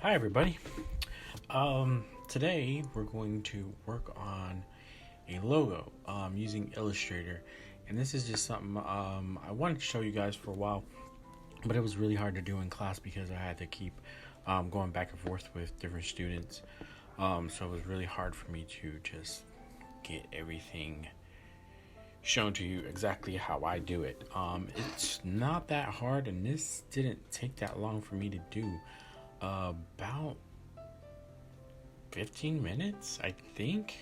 Hi everybody. Today we're going to work on a logo using Illustrator, and this is just something I wanted to show you guys for a while, but it was really hard to do in class because I had to keep going back and forth with different students. So it was really hard for me to just get everything shown to you exactly how I do it. It's not that hard, and this didn't take that long for me to do. About 15 minutes, I think,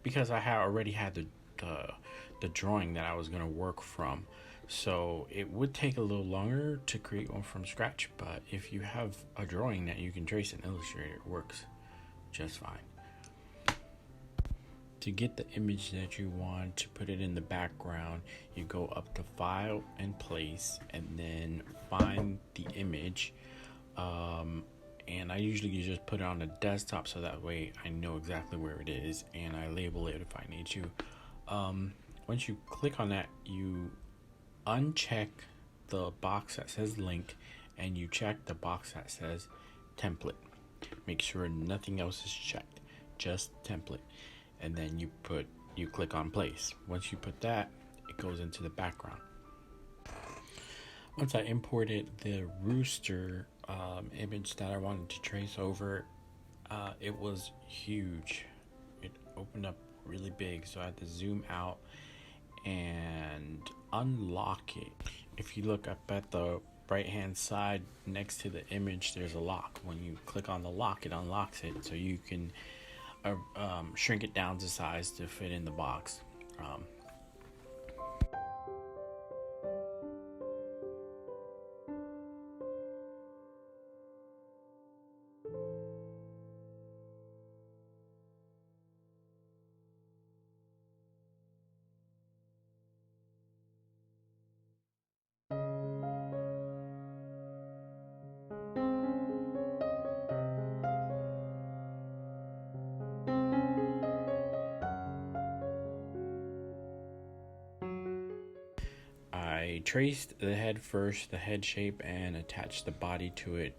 because I had already had the drawing that I was gonna work from. So it would take a little longer to create one from scratch, but if you have a drawing that you can trace in Illustrator, it works just fine. To get the image that you want, to put it in the background, you go up to File and Place, and then find the image. And I usually just put it on the desktop so that way I know exactly where it is and I label it if I need to. Once you click on that, you uncheck the box that says link and you check the box that says template. Make sure nothing else is checked, just template. And then you click on place. Once you put that, it goes into the background. Once I imported the rooster image that I wanted to trace over, it was huge. It opened up really big, so I had to zoom out and unlock it. If you look up at the right hand side next to the image, there's a lock. When you click on the lock, it unlocks it, so you can shrink it down to size to fit in the box. I traced the head first, the head shape, and attached the body to it.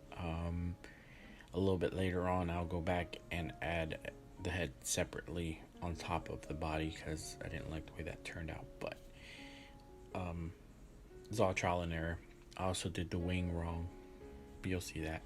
A little bit later on, I'll go back and add the head separately on top of the body because I didn't like the way that turned out. But it's all trial and error. I also did the wing wrong, but you'll see that.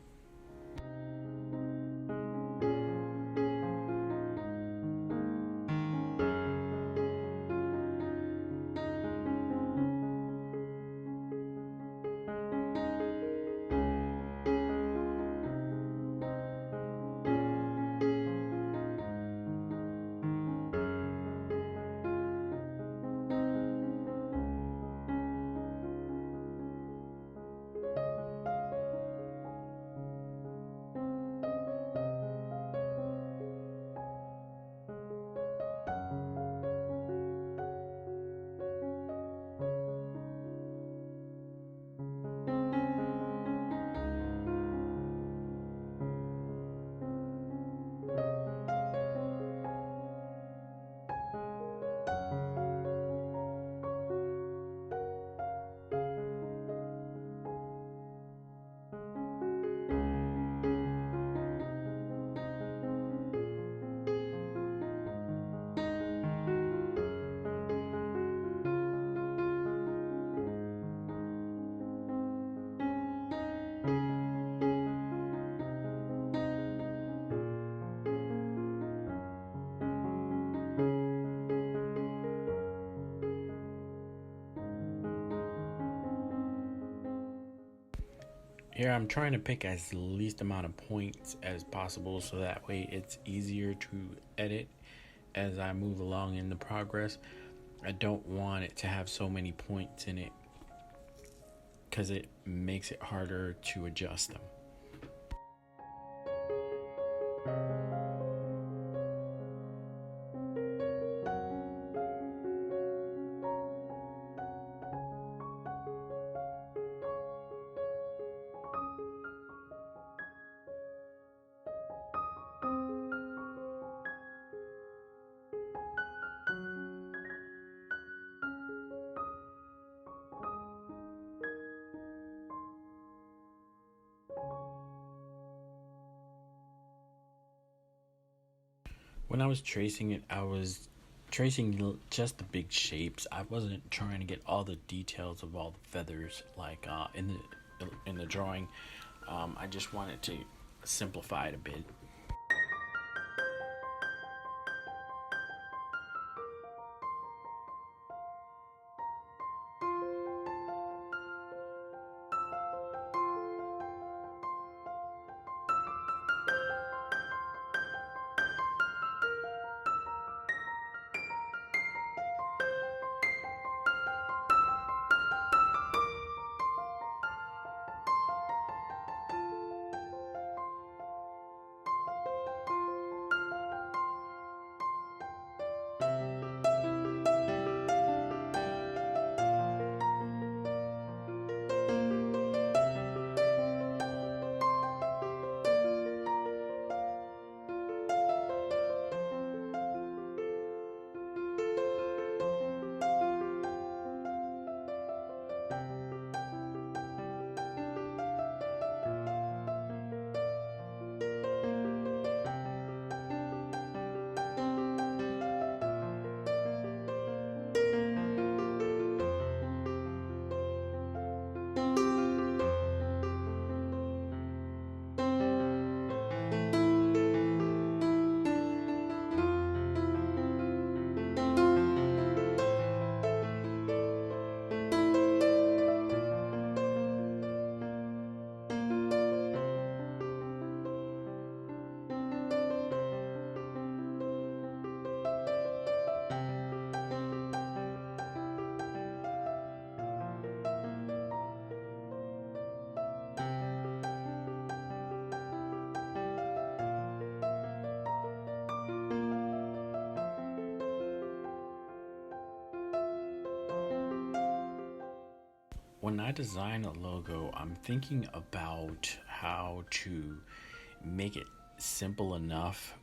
Here I'm trying to pick as least amount of points as possible so that way it's easier to edit as I move along in the progress. I don't want it to have so many points in it because it makes it harder to adjust them. When I was tracing it, I was tracing just the big shapes. I wasn't trying to get all the details of all the feathers like in the drawing. I just wanted to simplify it a bit. When I design a logo, I'm thinking about how to make it simple enough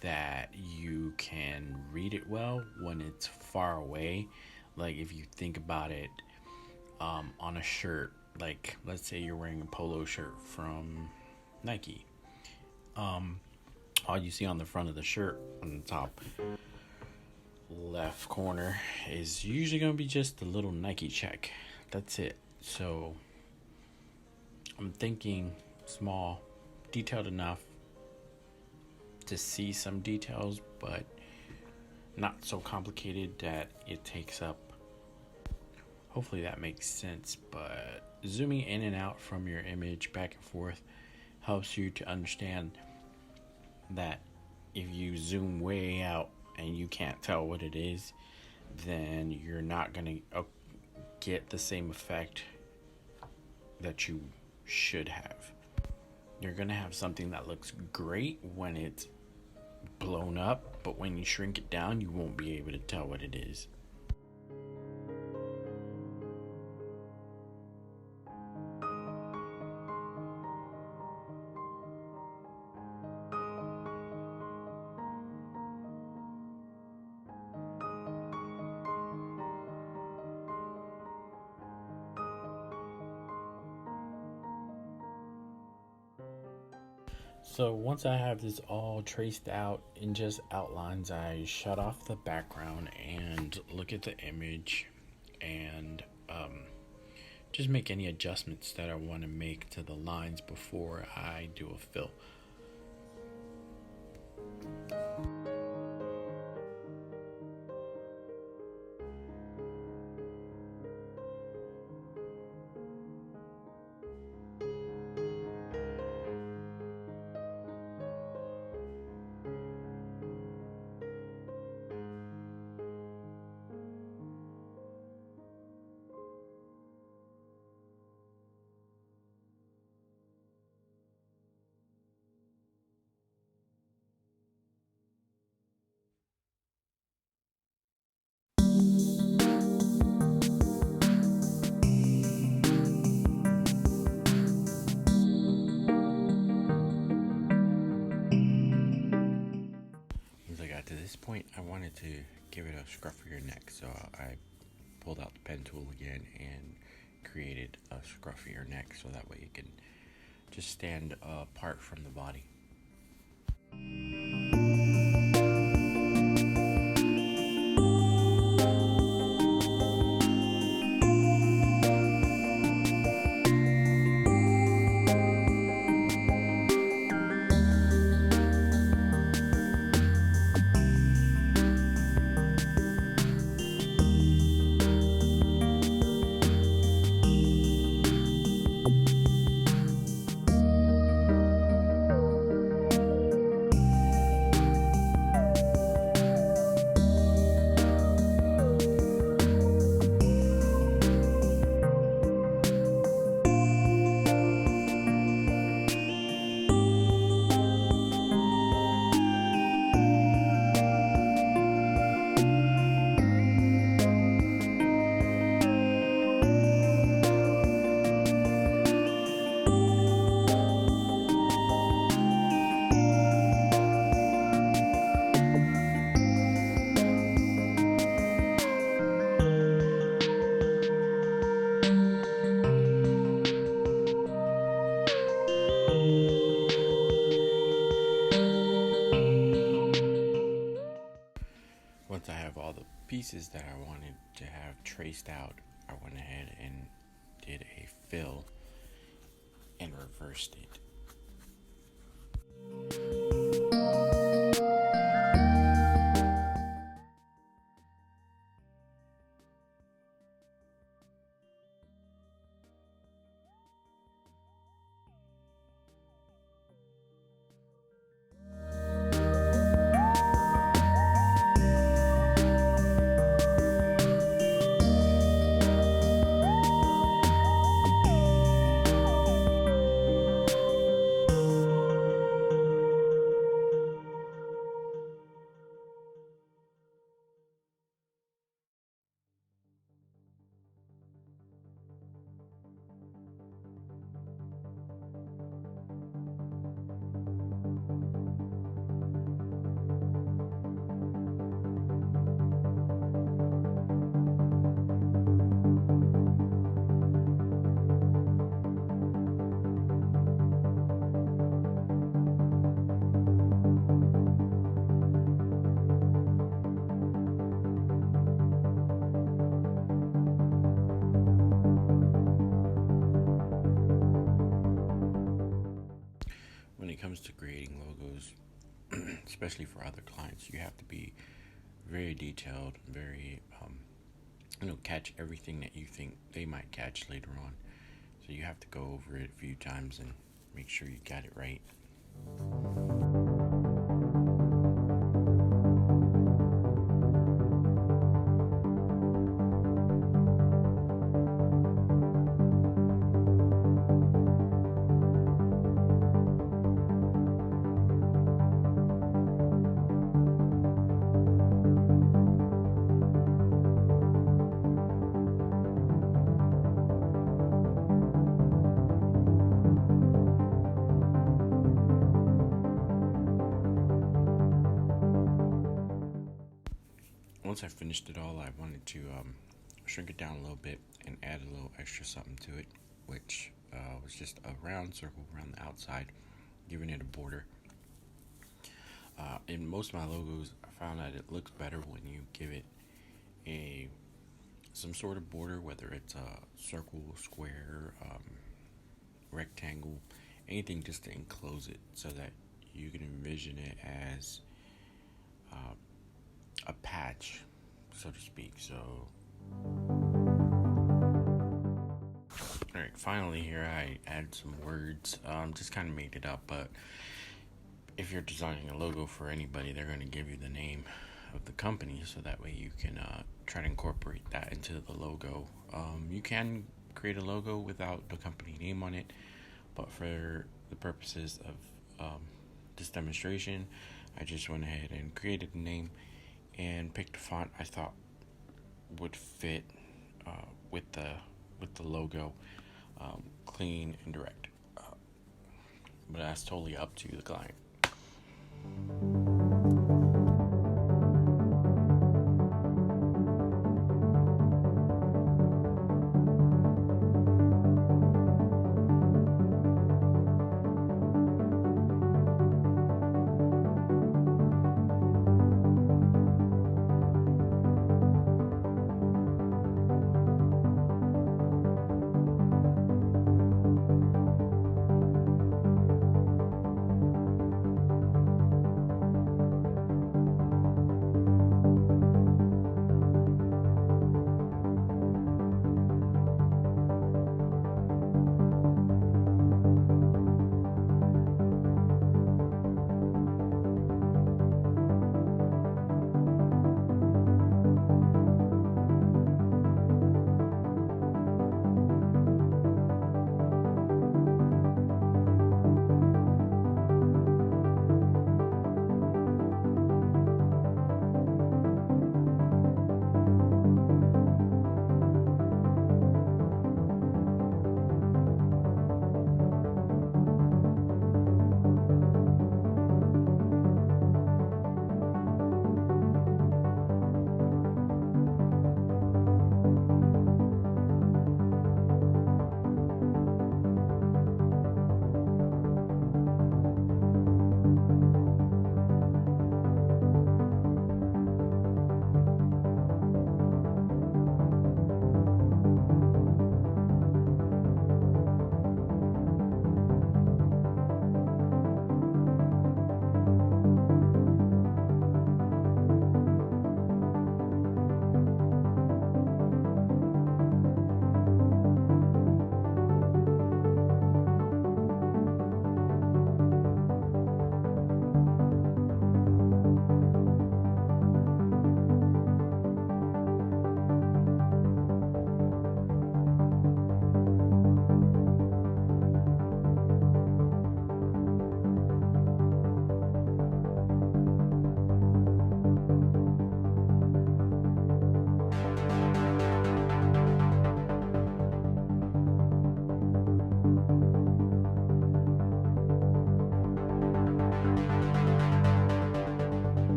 that you can read it well when it's far away. Like if you think about it, on a shirt, like let's say you're wearing a polo shirt from Nike. All you see on the front of the shirt on the top left corner is usually going to be just a little Nike check. That's it. So I'm thinking small, detailed enough to see some details, but not so complicated that it takes up. Hopefully that makes sense, but zooming in and out from your image back and forth helps you to understand that if you zoom way out and you can't tell what it is, then you're not going to get the same effect that you should have. You're going to have something that looks great when it's blown up, but when you shrink it down, you won't be able to tell what it is. So once I have this all traced out in just outlines, I shut off the background and look at the image and just make any adjustments that I want to make to the lines before I do a fill. Once I got to this point, I wanted to give it a scruffier neck, so I pulled out the pen tool again and created a scruffier neck so that way it can just stand apart from the body. pieces that I wanted to have traced out, I went ahead and did a fill and reversed it. When it comes to creating logos, especially for other clients, you have to be very detailed, very, catch everything that you think they might catch later on. So you have to go over it a few times and make sure you got it right. Once I finished it all, I wanted to shrink it down a little bit and add a little extra something to it, which was just a round circle around the outside, giving it a border. In most of my logos, I found that it looks better when you give it some sort of border, whether it's a circle, square, rectangle, anything just to enclose it so that you can envision it as a patch, so to speak. So, alright, finally here I add some words. Just kind of made it up, but if you're designing a logo for anybody, they're going to give you the name of the company, so that way you can try to incorporate that into the logo. You can create a logo without the company name on it, but for the purposes of this demonstration, I just went ahead and created a name and picked a font I thought would fit with the logo, clean and direct. But that's totally up to the client.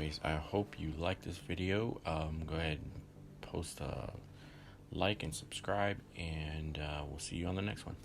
anyways, I hope you like this video. Go ahead and post a like and subscribe, and we'll see you on the next one.